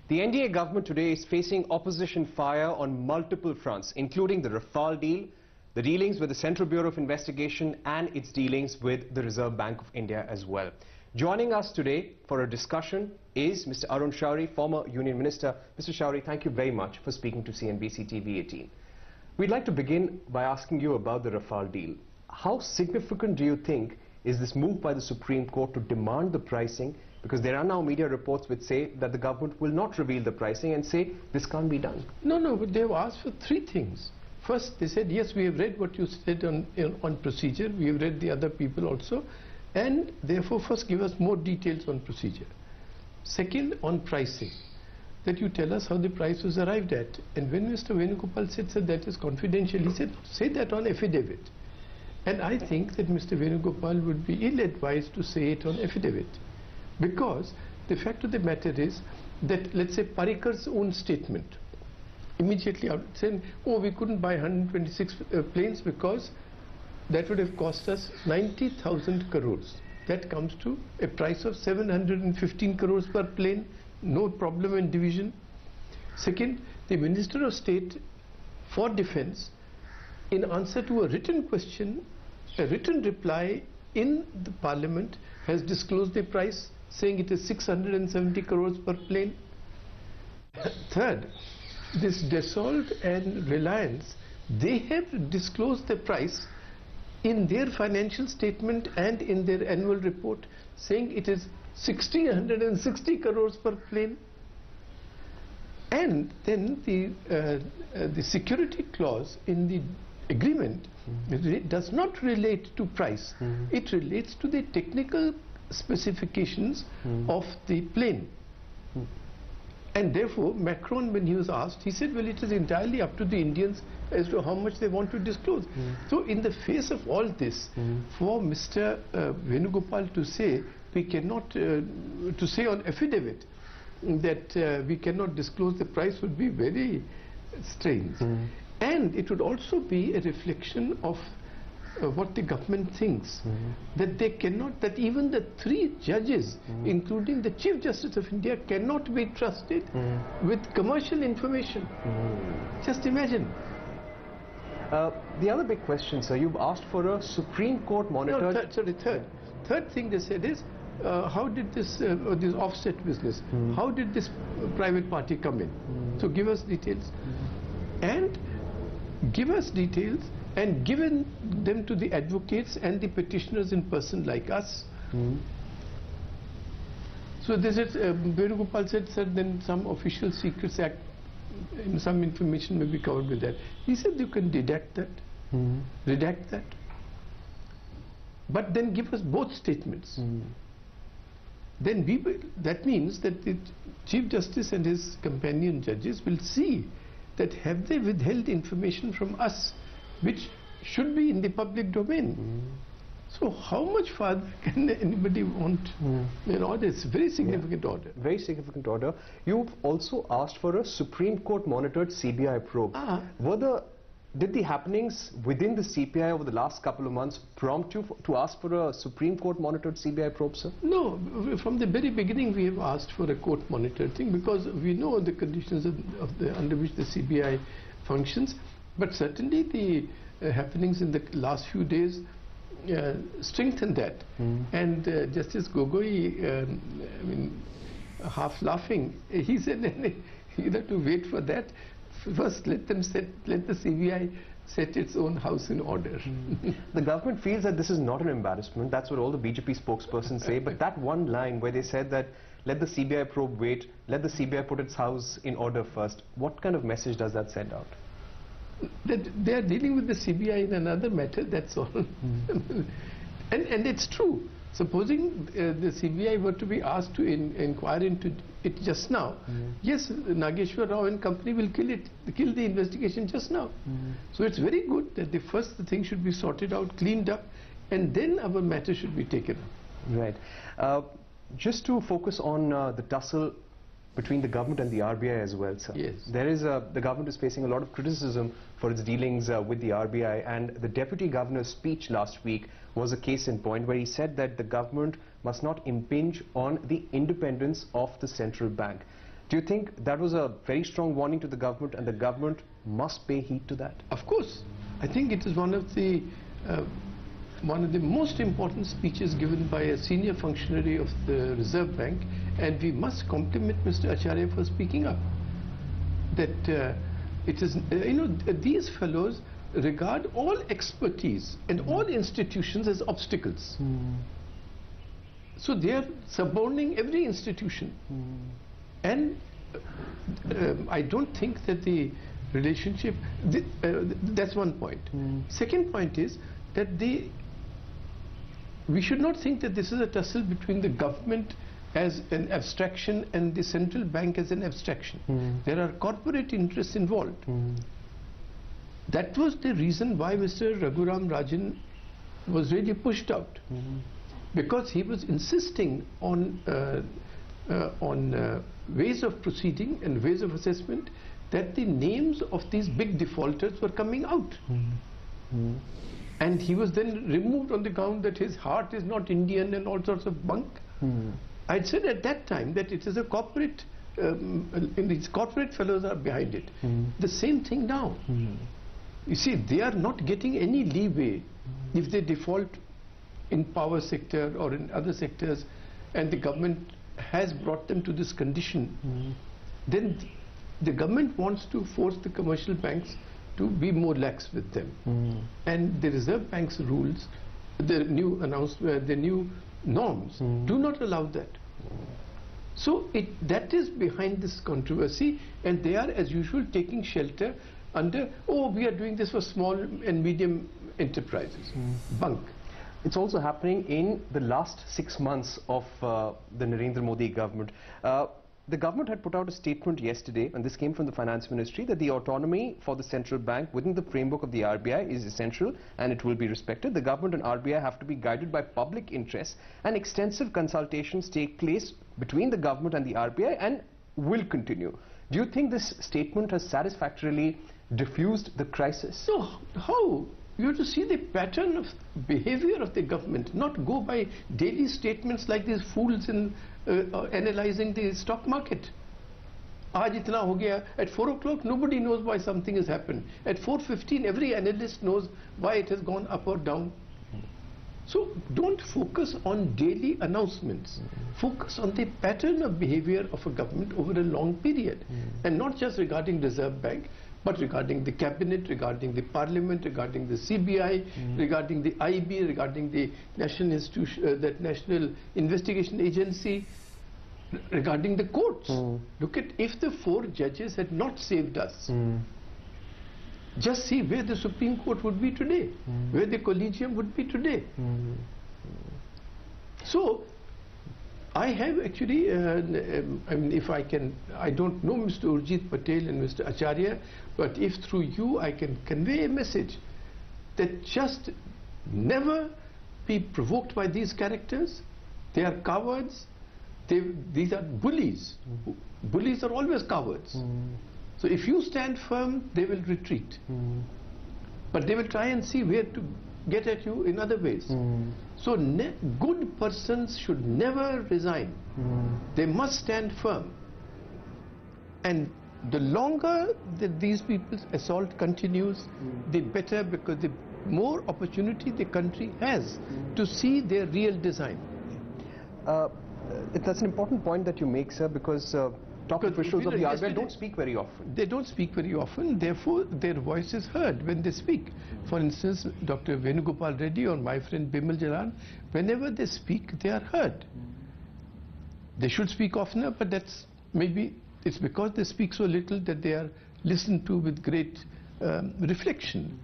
The NDA government today is facing opposition fire on multiple fronts, including the Rafale deal, the dealings with the Central Bureau of Investigation and its dealings with the Reserve Bank of India as well. Joining us today for a discussion is Mr. Arun Shourie, former Union Minister. Mr. Shourie, thank you very much for speaking to CNBC TV 18. We'd like to begin by asking you about the Rafale deal. How significant do you think is this move by the Supreme Court to demand the pricing? Because there are now media reports which say that the government will not reveal the pricing and say this can't be done. No, but they've asked for three things. First, they said, yes, we have read what you said on procedure. We have read the other people also. And therefore, first give us more details on procedure. Second, on pricing, that you tell us how the price was arrived at. And when Mr. Venugopal said, sir, that is confidential, he said, say that on affidavit. And I think that Mr. Venugopal would be ill-advised to say it on affidavit. Because the fact of the matter is that, let's say, Parikar's own statement, immediately out saying, oh, we couldn't buy 126 planes because that would have cost us 90,000 crores. That comes to a price of 715 crores per plane, no problem in division. Second, the Minister of State for Defence, in answer to a written question, a written reply in the Parliament, has disclosed the price, saying it is 670 crores per plane. Third, this Dassault and Reliance, they have disclosed the price in their financial statement and in their annual report, saying it is 1,660 crores per plane. And then the security clause in the agreement does not relate to price. It relates to the technical specifications of the plane. And therefore, Macron, when he was asked, he said, well, it is entirely up to the Indians as to how much they want to disclose. So in the face of all this, for Mr. Venugopal to say, we cannot, to say on affidavit that we cannot disclose the price would be very strange. And it would also be a reflection of what the government thinks, that they cannot, that even the three judges, including the Chief Justice of India, cannot be trusted with commercial information. Just imagine. The other big question, sir, you've asked for a Supreme Court monitored... No, third thing they said is, how did this offset business, how did this private party come in? So give us details. And give us details and given them to the advocates and the petitioners in person like us. So this is, Venugopal said, sir, then some Official Secrets Act, some information may be covered with that. He said you can redact that. But then give us both statements. Then that means that the Chief Justice and his companion judges will see that have they withheld information from us which should be in the public domain. So how much farther can anybody want an order? It's a very significant order. Very significant order. You've also asked for a Supreme Court monitored CBI probe. Did the happenings within the CPI over the last couple of months prompt you to ask for a Supreme Court monitored CBI probe, sir? No, from the very beginning we have asked for a court monitored thing because we know the conditions under which the CBI functions. But certainly the happenings in the last few days strengthen that. And Justice Gogoi, I mean, half laughing, he said, you have to wait for that. First, let the CBI set its own house in order. The government feels that this is not an embarrassment. That's what all the BJP spokespersons say. But that one line where they said that let the CBI probe wait, let the CBI put its house in order first, what kind of message does that send out? That they are dealing with the CBI in another matter, that's all. And it's true. Supposing the CBI were to be asked to inquire into it just now, yes, Nageshwar Rao and company will kill the investigation just now. So it's very good that the thing should be sorted out, cleaned up, and then our matter should be taken up. Right. Just to focus on the tussle between the government and the RBI as well, sir. Yes. The government is facing a lot of criticism for its dealings with the RBI, and the Deputy Governor's speech last week was a case in point where he said that the government must not impinge on the independence of the central bank. Do you think that was a very strong warning to the government, and the government must pay heed to that? Of course. I think it is one of the most important speeches given by a senior functionary of the Reserve Bank, and we must compliment Mr. Acharya for speaking up. That it is, these fellows regard all expertise and all institutions as obstacles. So they are suborning every institution. And I don't think that the relationship, that's one point. Second point is that we should not think that this is a tussle between the government as an abstraction and the central bank as an abstraction. There are corporate interests involved. That was the reason why Mr. Raghuram Rajan was really pushed out, because he was insisting on ways of proceeding and ways of assessment, that the names of these big defaulters were coming out. And he was then removed on the ground that his heart is not Indian and all sorts of bunk. I'd said at that time that it is a corporate, these corporate fellows are behind it. The same thing now. You see, they are not getting any leeway if they default in power sector or in other sectors, and the government has brought them to this condition. Then the government wants to force the commercial banks to be more lax with them. And the Reserve Bank's rules, the new the new norms do not allow that. So that is behind this controversy, and they are, as usual, taking shelter under, oh, we are doing this for small and medium enterprises. Bunk. It's also happening in the last 6 months of the Narendra Modi government. The government had put out a statement yesterday, and this came from the Finance Ministry, that the autonomy for the central bank within the framework of the RBI is essential and it will be respected. The government and RBI have to be guided by public interests, and extensive consultations take place between the government and the RBI and will continue. Do you think this statement has satisfactorily diffused the crisis? No, how? You have to see the pattern of behavior of the government, not go by daily statements like these fools in analyzing the stock market. Aaj itna ho gaya. At 4 o'clock, nobody knows why something has happened. At 4:15, every analyst knows why it has gone up or down. So don't focus on daily announcements. Focus on the pattern of behavior of a government over a long period, and not just regarding Reserve Bank, but regarding the cabinet, regarding the parliament, regarding the CBI, regarding the IB, regarding the national institution, that national investigation agency, regarding the courts. Look at, if the 4 judges had not saved us, just see where the Supreme Court would be today, where the collegium would be today. So I have actually, I mean, if I can, I don't know Mr. Urjit Patel and Mr. Acharya, but if through you I can convey a message that just never be provoked by these characters. They are cowards. These are bullies. Bullies are always cowards. So if you stand firm, they will retreat. But they will try and see where to get at you in other ways. So good persons should never resign. They must stand firm. And the longer that these people's assault continues, the better, because the more opportunity the country has to see their real design. That's an important point that you make, sir, because top officials of the RBI don't speak very often. They don't speak very often, therefore their voice is heard when they speak. For instance, Dr. Venugopal Reddy or my friend Bimal Jalan, whenever they speak, they are heard. They should speak oftener, but that's maybe it's because they speak so little that they are listened to with great reflection.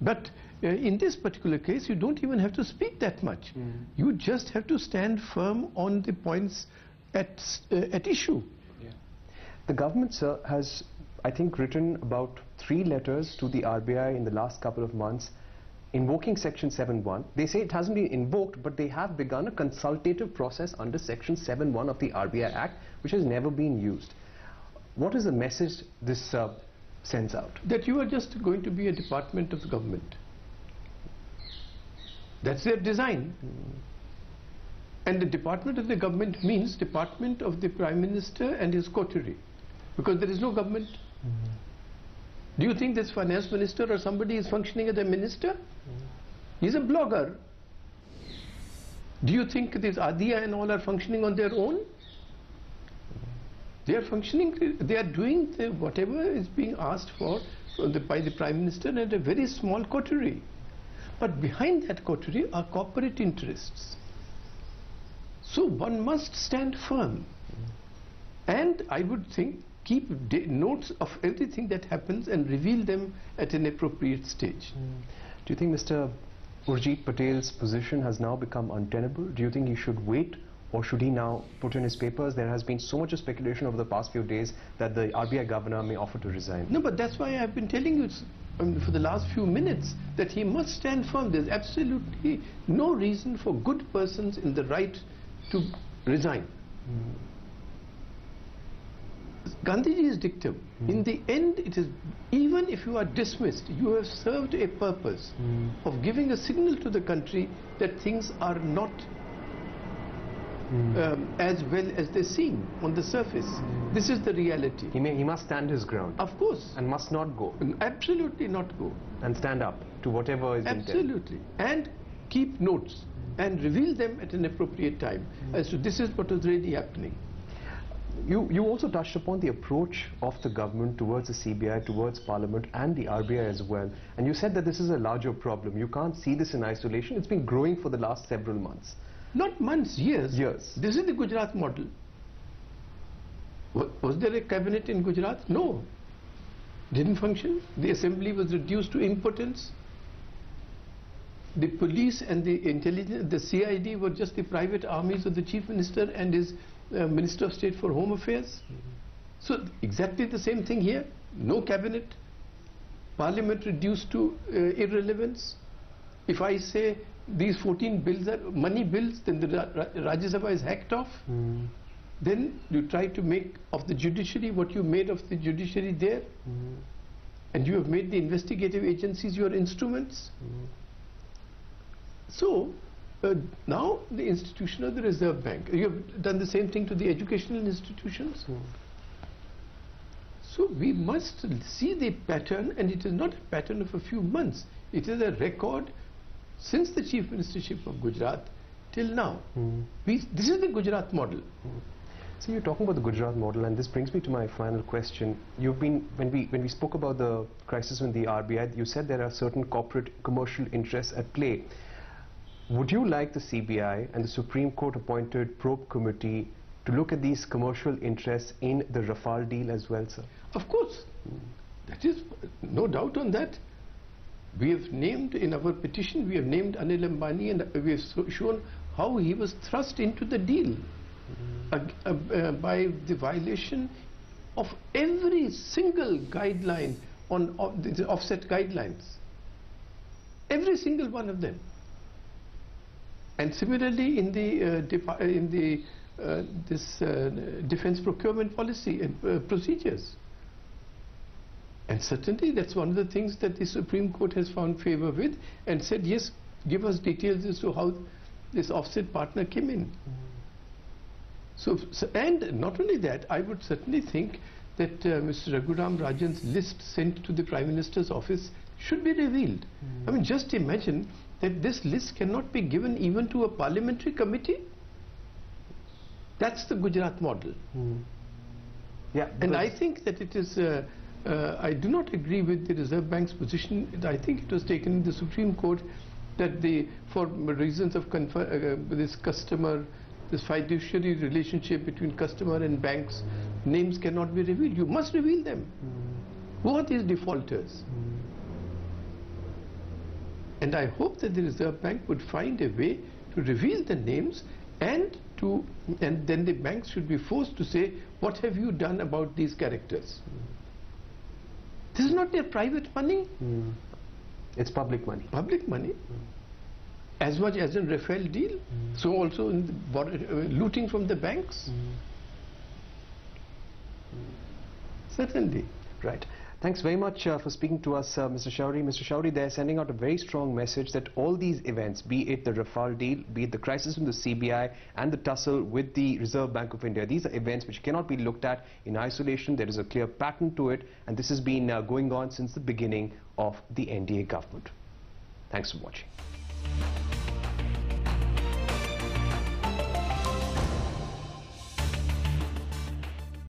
But in this particular case, you don't even have to speak that much. You just have to stand firm on the points at issue. The government, sir, has, I think, written about 3 letters to the RBI in the last couple of months invoking Section 7(1). They say it hasn't been invoked, but they have begun a consultative process under Section 7(1) of the RBI Act, which has never been used. What is the message this sends out? That you are just going to be a department of the government. That's their design. And the department of the government means department of the Prime Minister and his coterie, because there is no government. Do you think this finance minister or somebody is functioning as a minister? He's a blogger. Do you think this Adia and all are functioning on their own? They are functioning, they are doing whatever is being asked for by the Prime Minister and a very small coterie. But behind that coterie are corporate interests. So one must stand firm. And I would think keep notes of everything that happens and reveal them at an appropriate stage. Do you think Mr. Urjit Patel's position has now become untenable? Do you think he should wait, or should he now put in his papers? There has been so much speculation over the past few days that the RBI governor may offer to resign. No, but that's why I've been telling you for the last few minutes that he must stand firm. There's absolutely no reason for good persons in the right to resign. Gandhiji's dictum, in the end, it is, even if you are dismissed, you have served a purpose of giving a signal to the country that things are not as well as they seem on the surface. This is the reality. He must stand his ground. Of course. And must not go. Absolutely not go. And stand up to whatever is intended. Absolutely. And keep notes and reveal them at an appropriate time as to this is what is really happening. You also touched upon the approach of the government towards the CBI, towards Parliament and the RBI as well. And you said that this is a larger problem. You can't see this in isolation. It's been growing for the last several months. Not months, years. Years. This is the Gujarat model. Was there a cabinet in Gujarat? No. Didn't function. The assembly was reduced to impotence. The police and the intelligence, the CID were just the private armies of the Chief Minister and his Minister of State for Home Affairs. So exactly the same thing here. No cabinet. Parliament reduced to irrelevance. If I say these 14 bills are money bills, then the Rajya Sabha is hacked off. Then you try to make of the judiciary what you made of the judiciary there. And you have made the investigative agencies your instruments. So now the institution of the Reserve Bank, you have done the same thing to the educational institutions. So we must see the pattern, and it is not a pattern of a few months. It is a record since the Chief Ministership of Gujarat till now. This is the Gujarat model. So you're talking about the Gujarat model, and this brings me to my final question. You've been, when we spoke about the crisis in the RBI, you said there are certain corporate commercial interests at play. Would you like the CBI and the Supreme Court appointed probe committee to look at these commercial interests in the Rafale deal as well, sir? Of course. That is no doubt on that. We have named in our petition, we have named Anil Ambani, and we have shown how he was thrust into the deal by the violation of every single guideline on the offset guidelines. Every single one of them. And similarly in the defense procurement policy and procedures. And certainly that's one of the things that the Supreme Court has found favor with and said, yes, give us details as to how this offset partner came in. So, and not only that, I would certainly think that Mr. Raghuram Rajan's list sent to the Prime Minister's office should be revealed. I mean, just imagine that this list cannot be given even to a parliamentary committee. That's the Gujarat model. Yeah, and I think that it is, I do not agree with the Reserve Bank's position. I think it was taken in the Supreme Court that for reasons of this fiduciary relationship between customer and banks, names cannot be revealed. You must reveal them. Who are these defaulters? And I hope that the Reserve Bank would find a way to reveal the names, and then the banks should be forced to say, what have you done about these characters? This is not their private money. It's public money. Public money. As much as in Rafale deal, so also in the looting from the banks. Certainly. Right. Thanks very much for speaking to us, Mr. Shourie. Mr. Shourie, they're sending out a very strong message that all these events, be it the Rafale deal, be it the crisis in the CBI and the tussle with the Reserve Bank of India, these are events which cannot be looked at in isolation. There is a clear pattern to it, and this has been going on since the beginning of the NDA government. Thanks for watching.